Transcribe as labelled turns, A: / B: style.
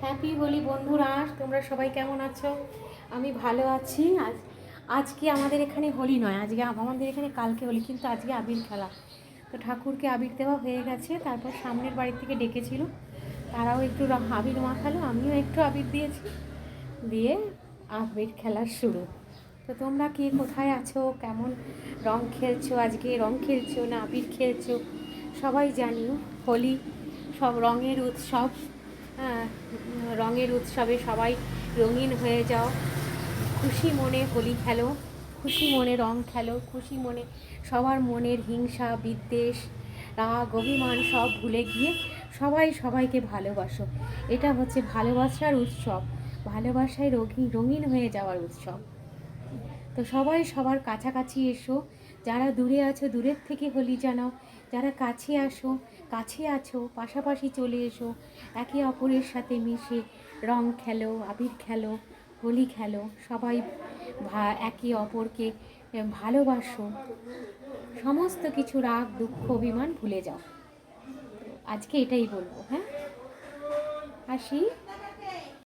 A: Happy Holi বন্ধুরা, তোমরা সবাই কেমন আছো? আমি ভালো আছি। আজকে আমাদের এখানে হোলি নয়, আজকে আমাদের এখানে কালকে হোলি, কিন্তু আজকে আবির খেলা। তো ঠাকুরকে আবির দেওয়া হয়ে গেছে, তারপর সামনের বাড়ি থেকে ডেকেছিল, তারাও একটু আবির মাখালো, আমিও একটু আবির দিয়েছি, দিয়ে আবির খেলা শুরু। তো তোমরা কে কোথায় আছো, কেমন রং খেলছো, আজকে রং খেলছো না আবির খেলছো? সবাই জানিও, হোলি সব রঙের উৎসব। হ্যাঁ, রঙের উৎসবে সবাই রঙিন হয়ে যাও, খুশি মনে হোলি খেলো, খুশি মনে রং খেলো, খুশি মনে সবার মনের হিংসা বিদ্বেষ রাগ অভিমান সব ভুলে গিয়ে সবাই সবাইকে ভালোবাসো। এটা হচ্ছে ভালোবাসার উৎসব, ভালোবাসায় রঙিন রঙিন হয়ে যাওয়ার উৎসব। তো সবাই সবার কাছাকাছি এসো, যারা দূরে আছো দূরের থেকে হোলি জানাও, যারা কাছে আসো কাছে আছো পাশাপাশি চলে এসো, একে অপরের সাথে মিশে রং খেলো, আবির খেলো, হোলি খেলো, সবাই একে অপরকে ভালোবাসো, সমস্ত কিছু রাগ দুঃখ অভিমান ভুলে যাও। আজকে এটাই বলবো। হ্যাঁ, আসি।